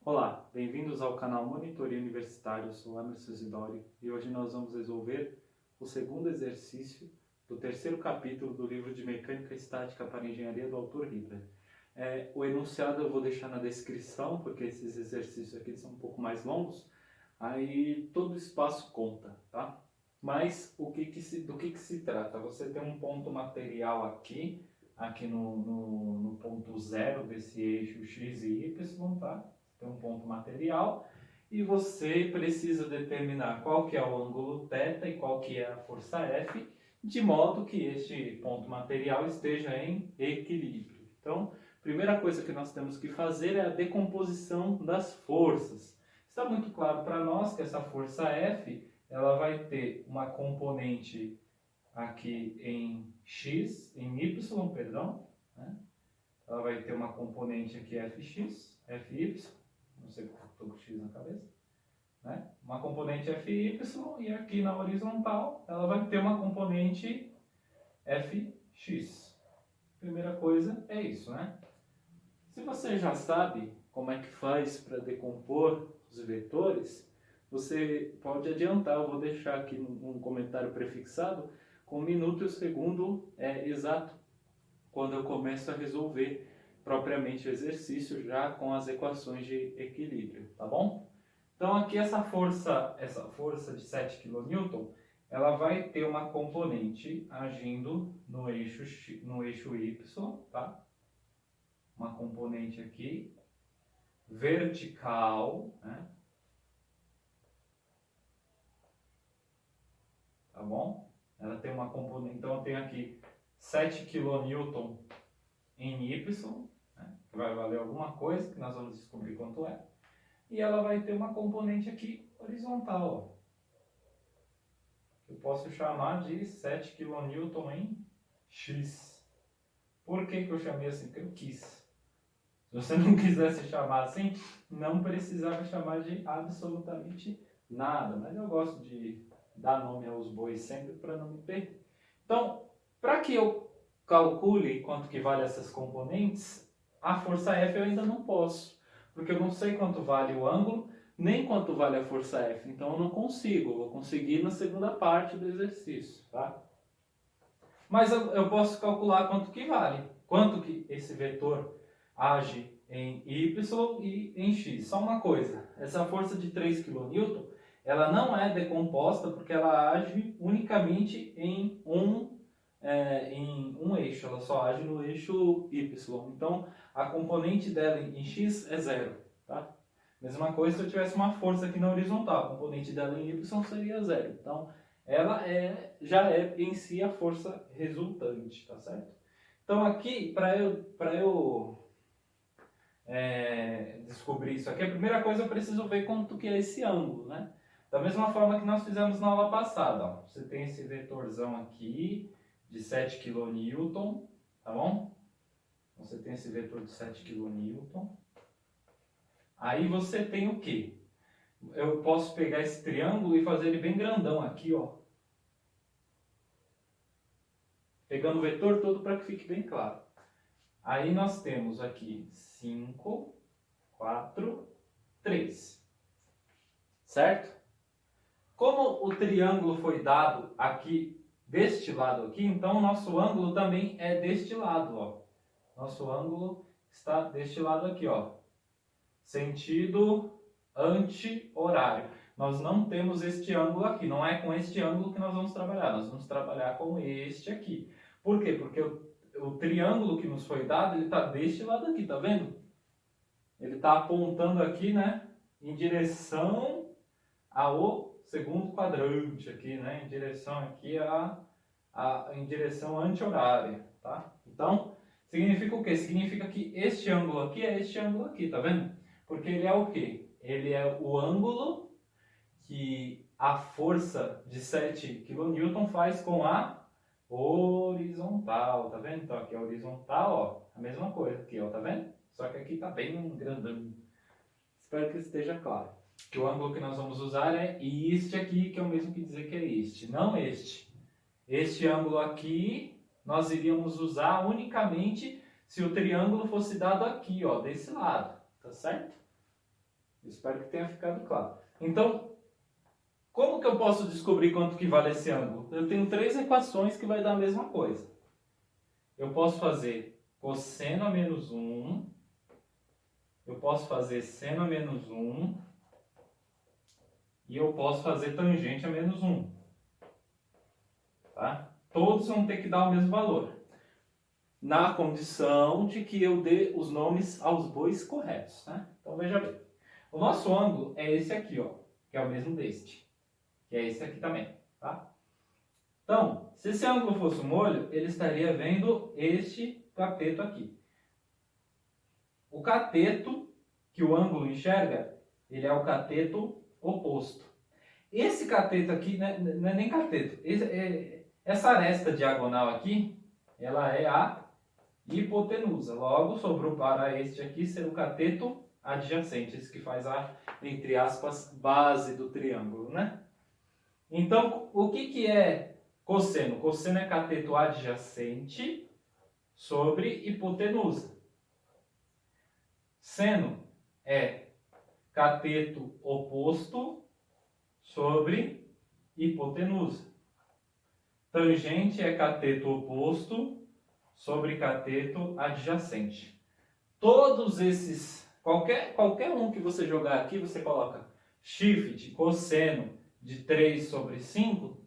Olá, bem-vindos ao canal Monitoria Universitário. Eu sou Emerson Isidori e hoje nós vamos resolver o segundo exercício do terceiro capítulo do livro de Mecânica Estática para Engenharia do autor Hitler. O enunciado eu vou deixar na descrição, porque esses exercícios aqui são um pouco mais longos, aí todo espaço conta, tá? Mas do que se trata? Você tem um ponto material aqui no ponto zero desse eixo x e y, tá? Tem um ponto material e você precisa determinar qual que é o ângulo θ e qual que é a força F, de modo que este ponto material esteja em equilíbrio. Então, a primeira coisa que nós temos que fazer é a decomposição das forças. Está muito claro para nós que essa força F ela vai ter uma componente aqui em x, em y, perdão, né? Ela vai ter uma componente aqui fx, fy, não sei porque estou com x na cabeça, né? Uma componente fy e aqui na horizontal ela vai ter uma componente fx. Primeira coisa é isso, né? Se você já sabe como é que faz para decompor os vetores, você pode adiantar, eu vou deixar aqui um comentário prefixado com o minuto e o segundo exato, quando eu começo a resolver propriamente o exercício já com as equações de equilíbrio, tá bom? Então aqui essa força de 7 kN, ela vai ter uma componente agindo no eixo y, tá? Uma componente aqui vertical, né? Tá bom? Ela tem uma componente, então eu tenho aqui 7 kN em y, né? Que vai valer alguma coisa, que nós vamos descobrir quanto é. E ela vai ter uma componente aqui horizontal, ó. Eu posso chamar de 7 kN em x. Por que eu chamei assim? Porque eu quis. Se você não quisesse chamar assim, não precisava chamar de absolutamente nada. Mas eu gosto de dar nome aos bois sempre para não me perder. Então, para que eu calcule quanto que vale essas componentes, a força F eu ainda não posso. Porque eu não sei quanto vale o ângulo, nem quanto vale a força F. Então eu não consigo. Eu vou conseguir na segunda parte do exercício, tá? Mas eu posso calcular quanto que vale. Quanto que esse vetor age em y e em x. Só uma coisa, essa força de 3 kN, ela não é decomposta porque ela age unicamente em um eixo, ela só age no eixo y. Então, a componente dela em x é zero, tá? Mesma coisa se eu tivesse uma força aqui na horizontal, a componente dela em y seria zero. Então, ela já é em si a força resultante, tá certo? Então, aqui, para eu descobrir isso aqui, a primeira coisa eu preciso ver quanto que é esse ângulo, né? Da mesma forma que nós fizemos na aula passada, ó. Você tem esse vetorzão aqui de 7 kN, tá bom? Você tem esse vetor de 7 kN. Aí você tem o quê? Eu posso pegar esse triângulo e fazer ele bem grandão aqui, ó. Pegando o vetor todo para que fique bem claro. Aí nós temos aqui 5, 4, 3. Certo? Como o triângulo foi dado aqui, deste lado aqui, então o nosso ângulo também é deste lado, ó. Nosso ângulo está deste lado aqui, ó. Sentido anti-horário. Nós não temos este ângulo aqui, não é com este ângulo que nós vamos trabalhar, nós vamos trabalhar com este aqui. Por quê? Porque o triângulo que nos foi dado, ele está deste lado aqui, tá vendo? Ele está apontando aqui, né, em direção ao segundo quadrante aqui, né, em direção aqui em direção anti-horária, tá? Então, significa o quê? Significa que este ângulo aqui é este ângulo aqui, tá vendo? Porque ele é o quê? Ele é o ângulo que a força de 7 kN faz com a horizontal, tá vendo? Então aqui é horizontal, ó, a mesma coisa aqui, ó, tá vendo? Só que aqui tá bem grandão. Espero que esteja claro. Que o ângulo que nós vamos usar é este aqui, que é o mesmo que dizer que é este, não este. Este ângulo aqui nós iríamos usar unicamente se o triângulo fosse dado aqui, ó, desse lado, tá certo? Espero que tenha ficado claro. Então, como que eu posso descobrir quanto que vale esse ângulo? Eu tenho três equações que vai dar a mesma coisa. Eu posso fazer cosseno a menos 1, eu posso fazer seno a menos 1 e eu posso fazer tangente a menos 1. Tá? Todos vão ter que dar o mesmo valor, na condição de que eu dê os nomes aos bois corretos. Tá? Então veja bem, o nosso ângulo é esse aqui, ó, que é o mesmo deste, que é esse aqui também. Tá? Então, se esse ângulo fosse um olho, ele estaria vendo este cateto aqui. O cateto que o ângulo enxerga, ele é o cateto oposto. Esse cateto aqui não é nem cateto. Essa aresta diagonal aqui, ela é a hipotenusa. Logo, sobrou para este aqui ser o cateto adjacente, esse que faz a, entre aspas, base do triângulo, né? Então, o que é cosseno? Cosseno é cateto adjacente sobre hipotenusa. Seno é cateto oposto sobre hipotenusa. Tangente é cateto oposto sobre cateto adjacente. Todos esses, qualquer um que você jogar aqui, você coloca shift cosseno de 3 sobre 5,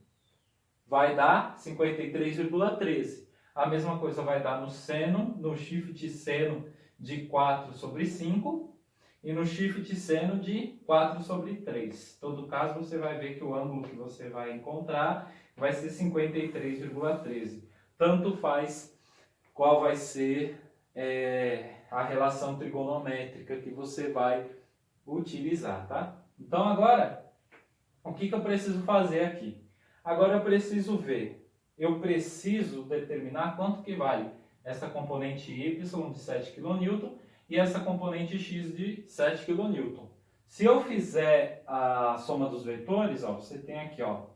vai dar 53,13. A mesma coisa vai dar no seno, no shift seno de 4 sobre 5 e no shift seno de 4 sobre 3. Em todo caso, você vai ver que o ângulo que você vai encontrar vai ser 53,13. Tanto faz qual vai ser a relação trigonométrica que você vai utilizar, tá? Então agora, o que eu preciso fazer aqui? Agora eu preciso ver, eu preciso determinar quanto que vale essa componente y de 7 kN e essa componente x de 7 kN. Se eu fizer a soma dos vetores, ó, você tem aqui, ó,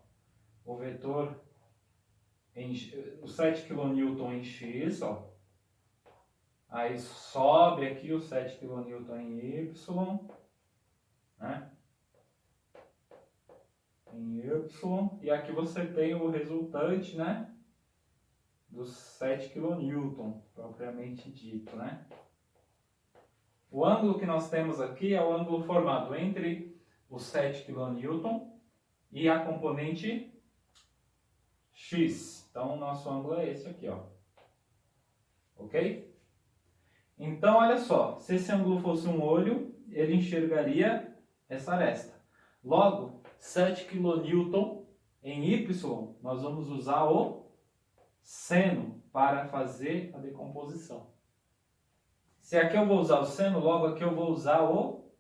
o vetor o 7 kN em x, ó. Aí sobe aqui o 7 kN em y, né? Em y, e aqui você tem o resultante, né? Dos 7 kN, propriamente dito, né? O ângulo que nós temos aqui é o ângulo formado entre o 7 kN e a componente x. Então, o nosso ângulo é esse aqui, ó. Ok? Então, olha só. Se esse ângulo fosse um olho, ele enxergaria essa aresta. Logo, 7 kN em y, nós vamos usar o seno para fazer a decomposição. Se aqui eu vou usar o seno, logo aqui eu vou usar o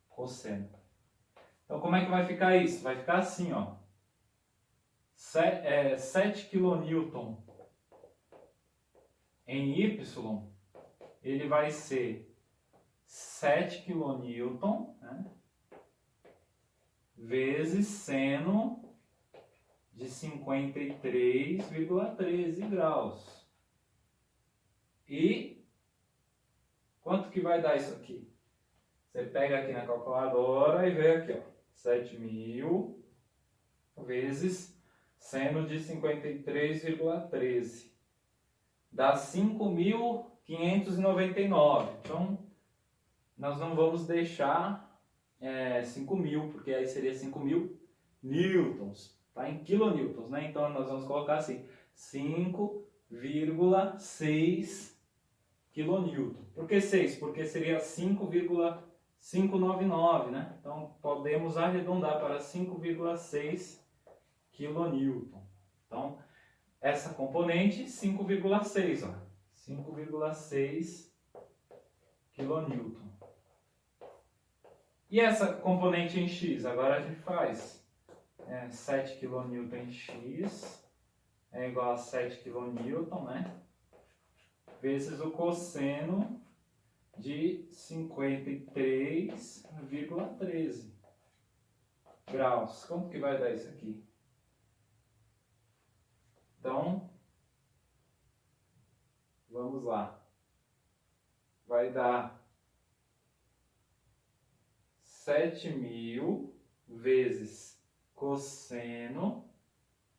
cosseno. Então, como é que vai ficar isso? Vai ficar assim, ó. 7 kN em y, ele vai ser 7 kN, né, vezes seno de 53,13 graus. E quanto que vai dar isso aqui? Você pega aqui na calculadora e vê aqui, ó, 7.000 vezes seno de 53,13. Dá 5.599. Então, nós não vamos deixar 5.000, porque aí seria 5.000 newtons. Tá em kilonewtons, né? Então, nós vamos colocar assim, 5,6 kilonewton. Por que 6? Porque seria 5,599, né? Então, podemos arredondar para 5,6 kilonewton. Então, essa componente, 5,6, ó. 5,6 kilonewton. E essa componente em x? Agora a gente faz 7 kN em x é igual a 7 kN, né? Vezes o cosseno de 53,13 graus. Quanto que vai dar isso aqui? Então, vamos lá. Vai dar 7.000 vezes cosseno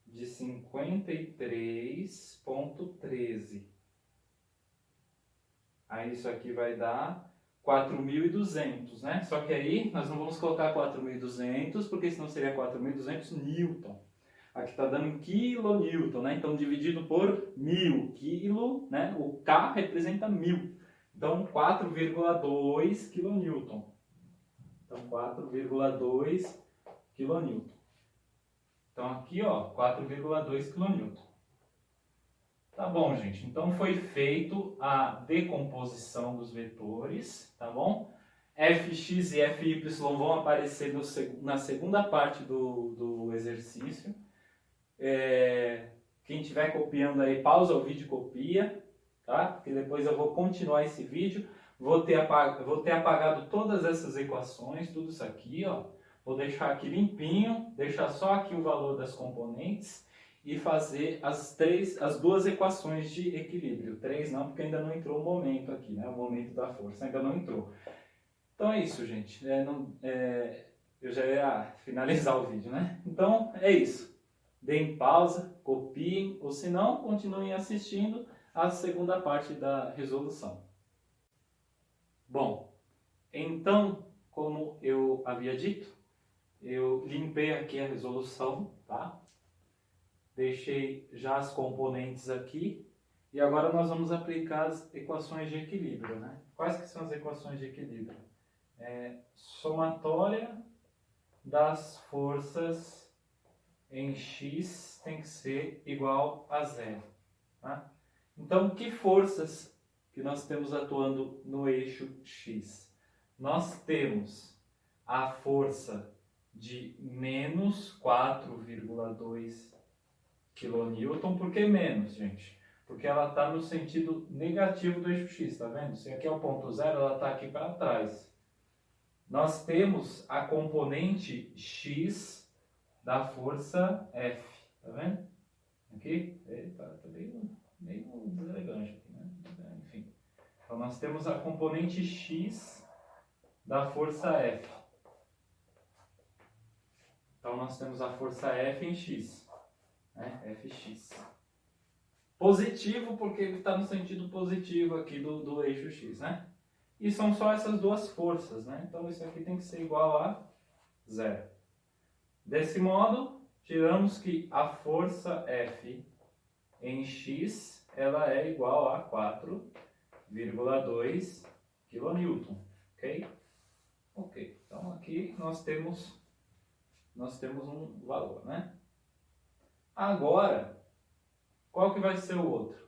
de 53,13. Aí isso aqui vai dar 4.200, né? Só que aí nós não vamos colocar 4.200, porque senão seria 4.200 newton. Aqui está dando em quilonewton, né? Então dividido por 1.000, quilo, né? O K representa 1.000. Então 4,2 kN. Então 4,2 kN. Então aqui, ó, 4,2 kN. Tá bom, gente. Então foi feito a decomposição dos vetores, tá bom? Fx e Fy vão aparecer na segunda parte do exercício. Quem estiver copiando aí, pausa o vídeo e copia, tá? Porque depois eu vou continuar esse vídeo. Vou ter apagado todas essas equações, tudo isso aqui, ó. Vou deixar aqui limpinho, deixar só aqui o valor das componentes e fazer as duas equações de equilíbrio. 3 não, porque ainda não entrou o momento aqui, né? O momento da força ainda não entrou. Então é isso, gente. Eu já ia finalizar o vídeo, né? Então é isso. Deem pausa, copiem, ou se não, continuem assistindo a segunda parte da resolução. Bom, então, como eu havia dito, eu limpei aqui a resolução, tá? Deixei já as componentes aqui e agora nós vamos aplicar as equações de equilíbrio, né? Quais que são as equações de equilíbrio? Somatória das forças em x tem que ser igual a zero, tá? Então, que forças que nós temos atuando no eixo x? Nós temos a força de menos 4,2 kN. Por que menos, gente? Porque ela está no sentido negativo do eixo x, tá vendo? Se aqui é o ponto zero, ela está aqui para trás. Nós temos a componente x da força F, tá vendo? Aqui, tá meio deselegante aqui, né? Enfim. Então nós temos a componente x da força F. Então nós temos a força F em x, né? Fx. Positivo porque ele está no sentido positivo aqui do eixo x, né? E são só essas duas forças, né? Então isso aqui tem que ser igual a zero. Desse modo, tiramos que a força F em x ela é igual a 4,2 kN, ok? Ok, então aqui nós temos um valor, né? Agora, qual que vai ser o outro?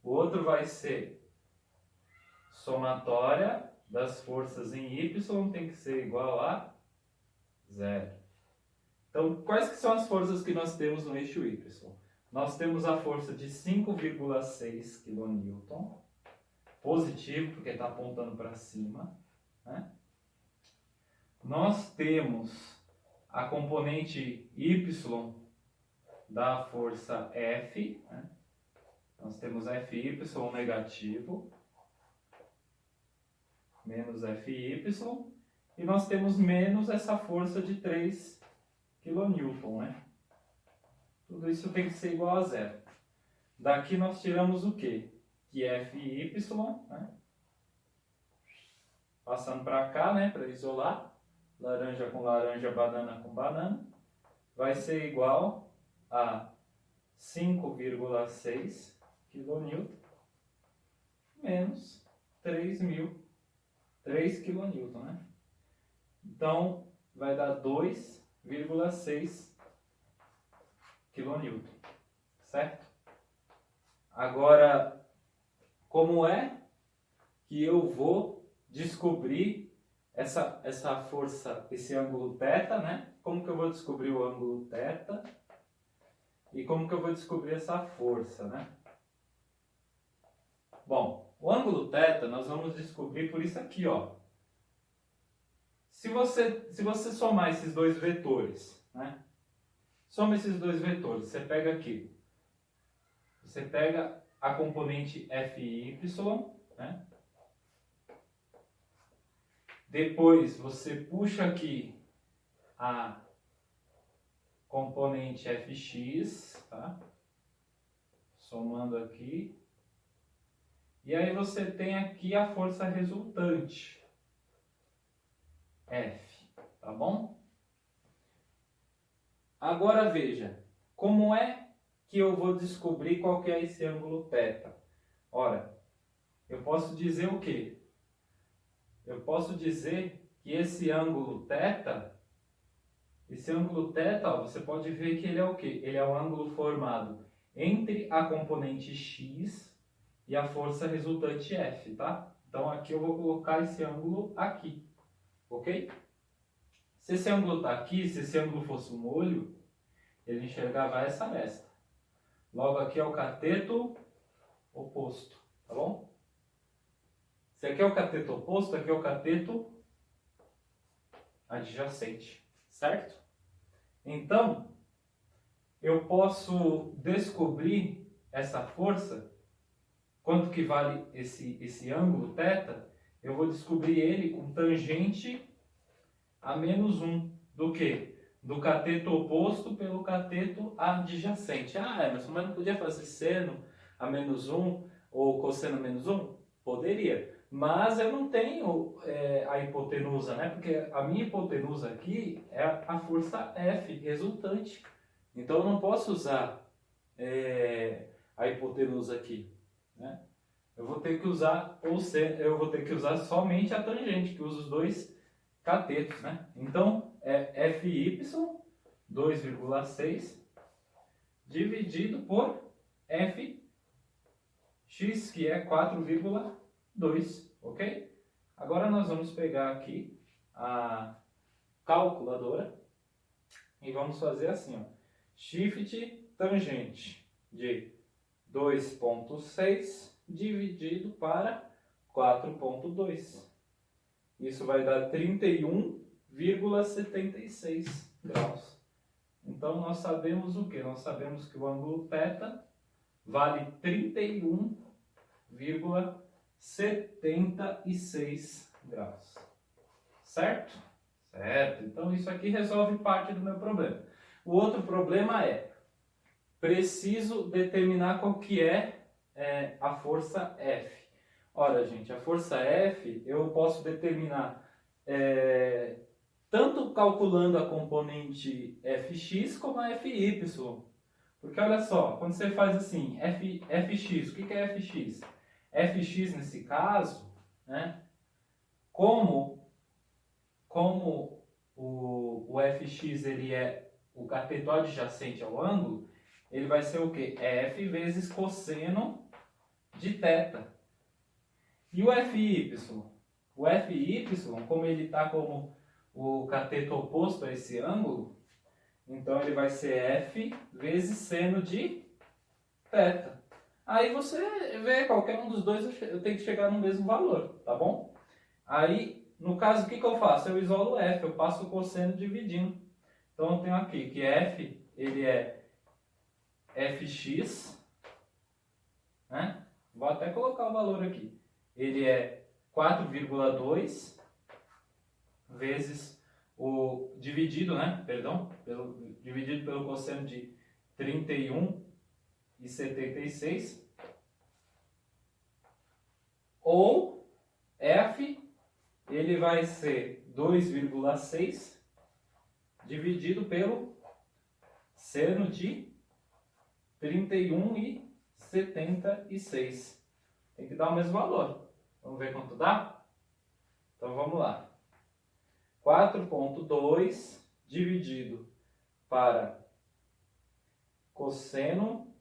O outro vai ser somatória das forças em y tem que ser igual a zero. Então, quais que são as forças que nós temos no eixo y? Nós temos a força de 5,6 kN, positivo, porque está apontando para cima, né? Nós temos a componente y da força F, né? Nós temos Fy negativo, menos Fy, e nós temos menos essa força de 3 kN, né? Tudo isso tem que ser igual a zero. Daqui nós tiramos o quê? Que Fy, né? Passando para cá, né? Para isolar. Laranja com laranja, banana com banana. Vai ser igual a 5,6 kN menos 3 kN, né? Então, vai dar 2,6 kN, certo? Agora, como é que eu vou descobrir essa força, esse ângulo θ, né? Como que eu vou descobrir o ângulo θ? E como que eu vou descobrir essa força, né? Bom, o ângulo θ nós vamos descobrir por isso aqui, ó. Se você somar esses dois vetores, né? Soma esses dois vetores, você pega aqui. Você pega a componente Fy, né? Depois você puxa aqui a componente fx, tá? Somando aqui. E aí você tem aqui a força resultante, F, tá bom? Agora veja, como é que eu vou descobrir qual que é esse ângulo θ? Ora, eu posso dizer o quê? Eu posso dizer que esse ângulo θ, ó, você pode ver que ele é o quê? Ele é o ângulo formado entre a componente x e a força resultante F, tá? Então aqui eu vou colocar esse ângulo aqui, ok? Se esse ângulo está aqui, se esse ângulo fosse um olho, ele enxergava essa aresta. Logo aqui é o cateto oposto, tá bom? Se aqui é o cateto oposto, aqui é o cateto adjacente, certo? Então, eu posso descobrir essa força, quanto que vale esse ângulo θ, eu vou descobrir ele com tangente a menos 1 do que? Do cateto oposto pelo cateto adjacente. Ah, Emerson, mas não podia fazer seno a menos 1 ou cosseno a menos 1? Poderia, mas eu não tenho a hipotenusa, né? Porque a minha hipotenusa aqui é a força F resultante. Então eu não posso usar a hipotenusa aqui, né? Eu vou ter que usar somente a tangente, que usa os dois catetos, né? Então é Fy 2,6 dividido por Fx, que é 4,2, ok? Agora nós vamos pegar aqui a calculadora e vamos fazer assim, ó. Shift tangente de 2,6 dividido para 4,2. Isso vai dar 31,76 graus. Então nós sabemos o que? Nós sabemos que o ângulo θ vale 31,76 graus. Certo? Certo. Então isso aqui resolve parte do meu problema. O outro problema é, preciso determinar qual que é a força F. Ora, gente, a força F eu posso determinar tanto calculando a componente Fx como a Fy. Porque olha só, quando você faz assim, Fx, o que é Fx? Fx nesse caso, né, como o Fx ele é o cateto adjacente ao ângulo, ele vai ser o quê? F vezes cosseno de θ. E o Fy? O Fy, como ele está como o cateto oposto a esse ângulo, então ele vai ser F vezes seno de θ. Aí você vê, qualquer um dos dois eu tenho que chegar no mesmo valor, tá bom? Aí, no caso, o que eu faço? Eu isolo F, eu passo o cosseno dividindo. Então eu tenho aqui que F, ele é Fx, né? Vou até colocar o valor aqui. Ele é 4,2 vezes o dividido, né? Perdão, dividido pelo cosseno de 31,76. Ou F, ele vai ser 2,6 dividido pelo seno de 31,76. Tem que dar o mesmo valor. Vamos ver quanto dá? Então vamos lá. 4,2 dividido para cosseno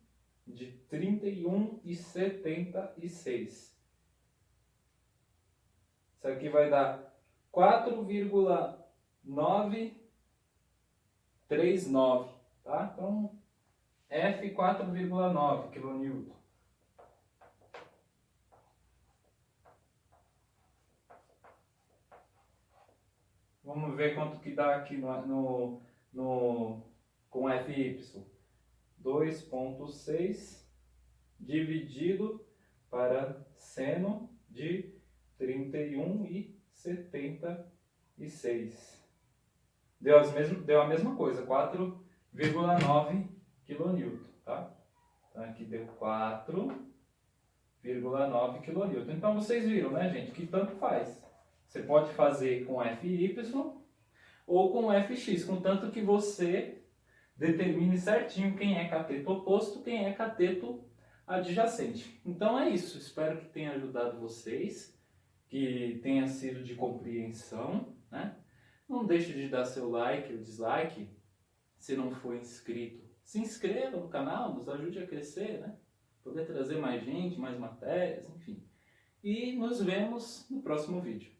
de 31,76. Isso aqui vai dar 4,939, tá? Então, F 4,9 kN. Vamos ver quanto que dá aqui com Fy. 2,6 dividido para seno de 31,76. 4,76. Deu a mesma coisa, 4,9 kN, tá? Então aqui deu 4,9 kN. Então vocês viram, né, gente, que tanto faz. Você pode fazer com FY ou com FX, contanto que você determine certinho quem é cateto oposto, quem é cateto adjacente. Então é isso, espero que tenha ajudado vocês, que tenha sido de compreensão, né? Não deixe de dar seu like ou dislike, se não for inscrito. Se inscreva no canal, nos ajude a crescer, né? Poder trazer mais gente, mais matérias, enfim. E nos vemos no próximo vídeo.